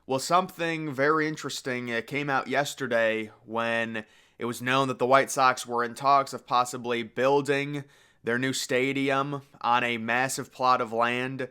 Well, something very interesting came out yesterday when it was known that the White Sox were in talks of possibly building their new stadium on a massive plot of land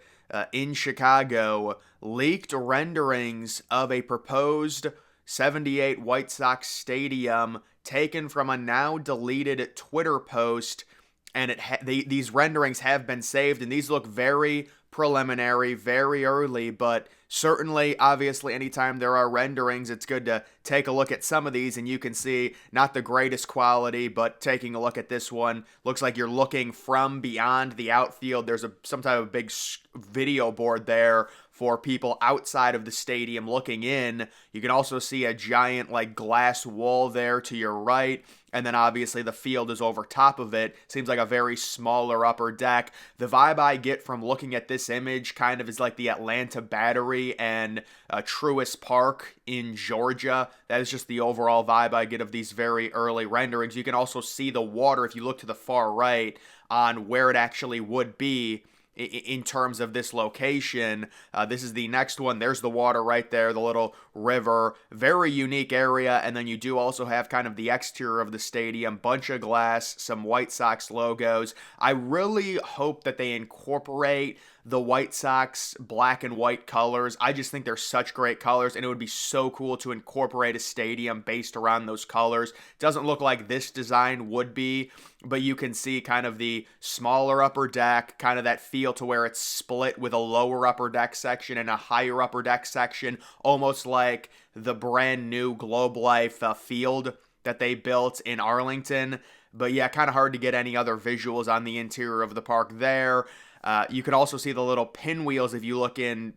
in Chicago. Leaked renderings of a proposed 78 White Sox stadium taken from a now deleted Twitter post, and these renderings have been saved, and these look very preliminary, very early, but certainly, obviously, anytime there are renderings, it's good to take a look at some of these, and you can see not the greatest quality, but taking a look at this one, looks like you're looking from beyond the outfield. There's some type of big video board there for people outside of the stadium looking in. You can also see a giant glass wall there to your right, and then obviously the field is over top of it. Seems like a very smaller upper deck. The vibe I get from looking at this image kind of is like the Atlanta Battery and Truist Park in Georgia. That is just the overall vibe I get of these very early renderings. You can also see the water if you look to the far right on where it actually would be in terms of this location. This is the next one. There's the water right there, the little river. Very unique area. And then you do also have kind of the exterior of the stadium, bunch of glass, some White Sox logos. I really hope that they incorporate the White Sox black and white colors. I just think they're such great colors, and it would be so cool to incorporate a stadium based around those colors. Doesn't look like this design would be, but you can see kind of the smaller upper deck, kind of that feel to where it's split with a lower upper deck section and a higher upper deck section, almost like the brand new Globe Life field that they built in Arlington. But yeah, kind of hard to get any other visuals on the interior of the park there. You can also see the little pinwheels if you look in,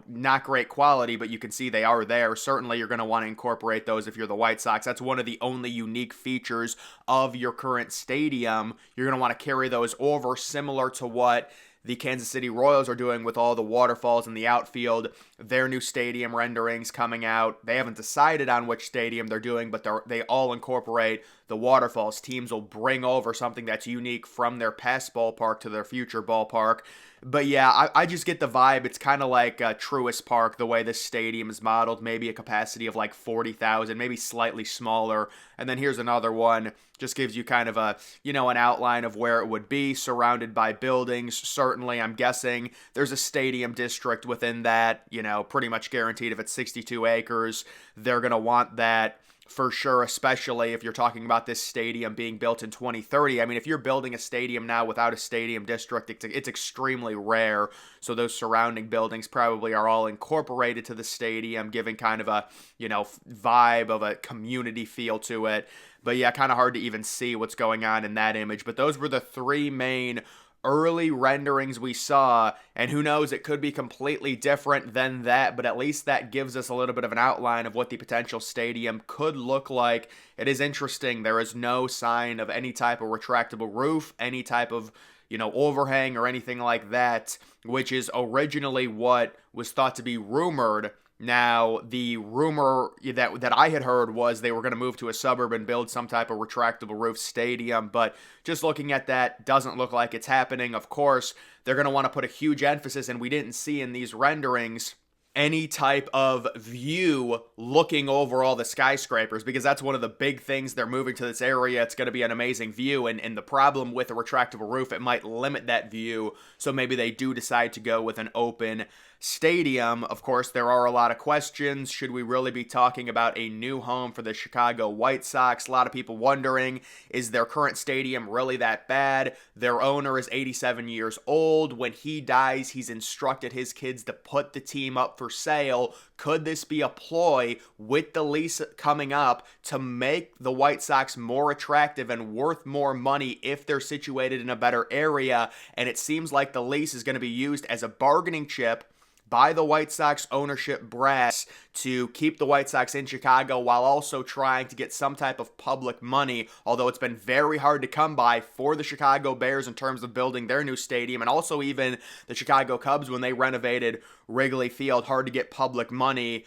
not great quality, but you can see they are there. Certainly you're going to want to incorporate those if you're the White Sox. That's one of the only unique features of your current stadium. You're going to want to carry those over, similar to what the Kansas City Royals are doing with all the waterfalls in the outfield. Their new stadium renderings coming out. They haven't decided on which stadium they're doing, but they all incorporate the waterfalls. Teams will bring over something that's unique from their past ballpark to their future ballpark. But yeah, I just get the vibe. It's kind of like Truist Park, the way this stadium is modeled. Maybe a capacity of 40,000, maybe slightly smaller. And then here's another one. Just gives you kind of an outline of where it would be, surrounded by buildings. Certainly, I'm guessing there's a stadium district within that, pretty much guaranteed if it's 62 acres. They're going to want that for sure, especially if you're talking about this stadium being built in 2030. I mean, if you're building a stadium now without a stadium district, it's extremely rare. So those surrounding buildings probably are all incorporated to the stadium, giving kind of a, vibe of a community feel to it. But yeah, kind of hard to even see what's going on in that image. But those were the three main early renderings we saw, and who knows, it could be completely different than that, but at least that gives us a little bit of an outline of what the potential stadium could look like. It is interesting. There is no sign of any type of retractable roof, any type of overhang or anything like that, which is originally what was thought to be rumored. Now, the rumor that I had heard was they were going to move to a suburb and build some type of retractable roof stadium, but just looking at that, doesn't look like it's happening. Of course, they're going to want to put a huge emphasis, and we didn't see in these renderings any type of view looking over all the skyscrapers, because that's one of the big things. They're moving to this area. It's going to be an amazing view, and the problem with a retractable roof, it might limit that view, so maybe they do decide to go with an open stadium. Of course, there are a lot of questions. Should we really be talking about a new home for the Chicago White Sox? A lot of people wondering, is their current stadium really that bad? Their owner is 87 years old. When he dies, he's instructed his kids to put the team up for sale. Could this be a ploy with the lease coming up to make the White Sox more attractive and worth more money if they're situated in a better area? And it seems like the lease is going to be used as a bargaining chip by the White Sox ownership brass to keep the White Sox in Chicago while also trying to get some type of public money, although it's been very hard to come by for the Chicago Bears in terms of building their new stadium, and also even the Chicago Cubs when they renovated Wrigley Field, hard to get public money.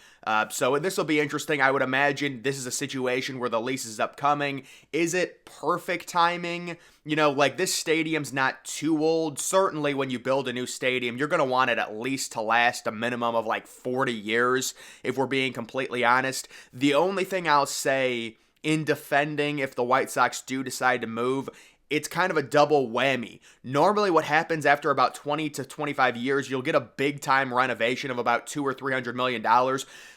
So this will be interesting. I would imagine this is a situation where the lease is upcoming. Is it perfect timing? This stadium's not too old. Certainly when you build a new stadium, you're going to want it at least to last a minimum of 40 years. If if we're being completely honest. The only thing I'll say in defending if the White Sox do decide to move, it's kind of a double whammy. Normally what happens after about 20 to 25 years, you'll get a big time renovation of about $200 or $300 million.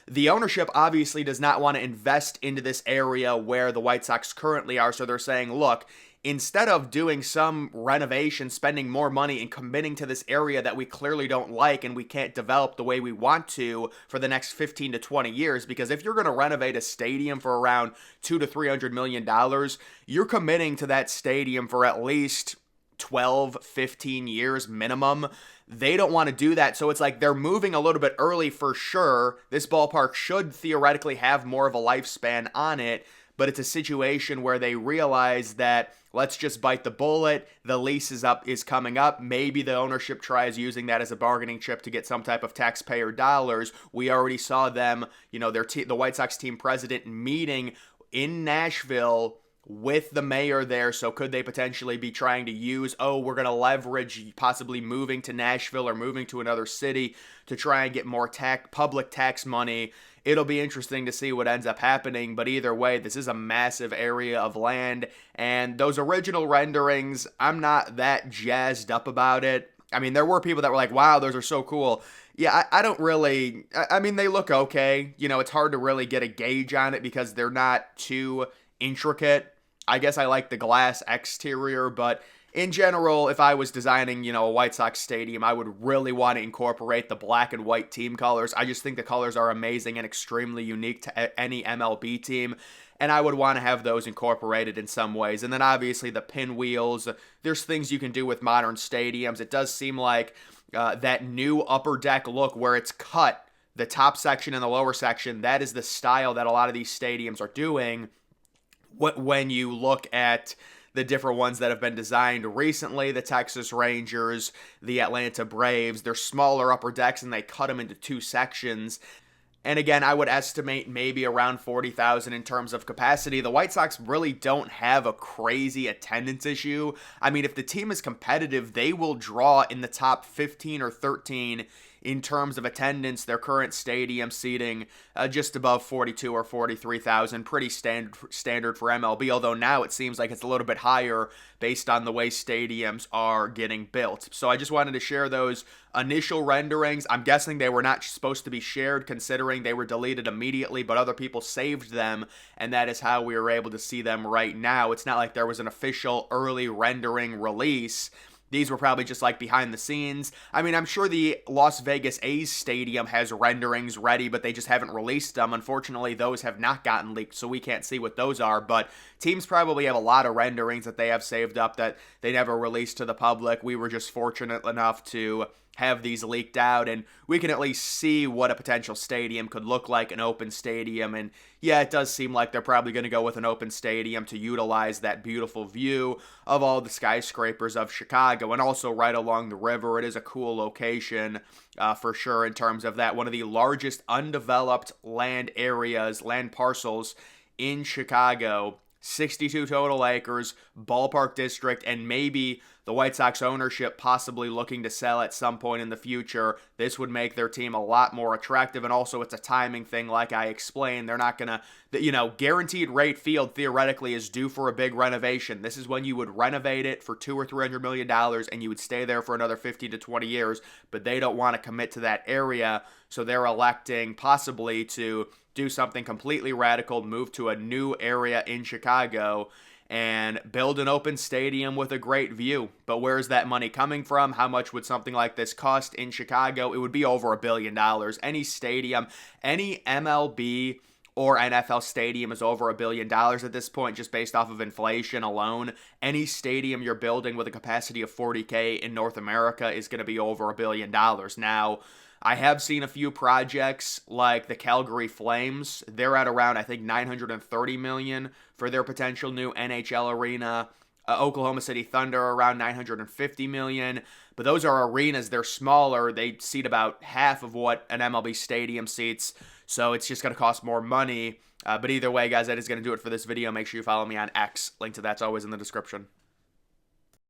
The ownership obviously does not want to invest into this area where the White Sox currently are, so they're saying, look, instead of doing some renovation, spending more money and committing to this area that we clearly don't like and we can't develop the way we want to for the next 15 to 20 years, because if you're going to renovate a stadium for around $200 to $300 million, you're committing to that stadium for at least 12, 15 years minimum. They don't want to do that, so it's like they're moving a little bit early for sure. This ballpark should theoretically have more of a lifespan on it, but it's a situation where they realize that let's just bite the bullet. The lease is coming up. Maybe the ownership tries using that as a bargaining chip to get some type of taxpayer dollars. We already saw them, the White Sox team president meeting in Nashville with the mayor there. So could they potentially be trying to use, we're going to leverage possibly moving to Nashville or moving to another city to try and get more public tax money? It'll be interesting to see what ends up happening, but either way, this is a massive area of land, and those original renderings, I'm not that jazzed up about it. I mean, there were people that were like, wow, those are so cool. Yeah, I don't really, I mean, they look okay. It's hard to really get a gauge on it because they're not too intricate. I guess I like the glass exterior, but in general, if I was designing, a White Sox stadium, I would really want to incorporate the black and white team colors. I just think the colors are amazing and extremely unique to any MLB team, and I would want to have those incorporated in some ways. And then obviously the pinwheels, there's things you can do with modern stadiums. It does seem like that new upper deck look where it's cut, the top section and the lower section, that is the style that a lot of these stadiums are doing. When you look at the different ones that have been designed recently, the Texas Rangers, the Atlanta Braves, they're smaller upper decks and they cut them into two sections. And again, I would estimate maybe around 40,000 in terms of capacity. The White Sox really don't have a crazy attendance issue. I mean, if the team is competitive, they will draw in the top 15 or 13 in terms of attendance. Their current stadium seating just above 42 or 43,000, pretty standard for MLB, although now it seems like it's a little bit higher based on the way stadiums are getting built. So I just wanted to share those initial renderings. I'm guessing they were not supposed to be shared considering they were deleted immediately, but other people saved them, and that is how we were able to see them right now. It's not like there was an official early rendering release. These were probably just like behind the scenes. I mean, I'm sure the Las Vegas A's stadium has renderings ready, but they just haven't released them. Unfortunately, those have not gotten leaked, so we can't see what those are. But teams probably have a lot of renderings that they have saved up that they never released to the public. We were just fortunate enough to have these leaked out, and we can at least see what a potential stadium could look like, an open stadium. And yeah, it does seem like they're probably going to go with an open stadium to utilize that beautiful view of all the skyscrapers of Chicago, and also right along the river. It is a cool location for sure in terms of that. One of the largest undeveloped land parcels in Chicago. 62 total acres, ballpark district, and maybe the White Sox ownership possibly looking to sell at some point in the future. This would make their team a lot more attractive, and also it's a timing thing like I explained. They're not going to, Guaranteed Rate Field theoretically is due for a big renovation. This is when you would renovate it for $200 or $300 million, and you would stay there for another 15 to 20 years, but they don't want to commit to that area, so they're electing possibly to do something completely radical, move to a new area in Chicago, and build an open stadium with a great view. But where's that money coming from? How much would something like this cost in Chicago? It would be over $1 billion. Any stadium, any MLB or NFL stadium is over $1 billion at this point, just based off of inflation alone. Any stadium you're building with a capacity of 40K in North America is going to be over $1 billion. Now, I have seen a few projects like the Calgary Flames. They're at around, I think, $930 million for their potential new NHL arena. Oklahoma City Thunder around $950 million. But those are arenas. They're smaller. They seat about half of what an MLB stadium seats. So it's just going to cost more money. But either way, guys, that is going to do it for this video. Make sure you follow me on X. Link to that's always in the description.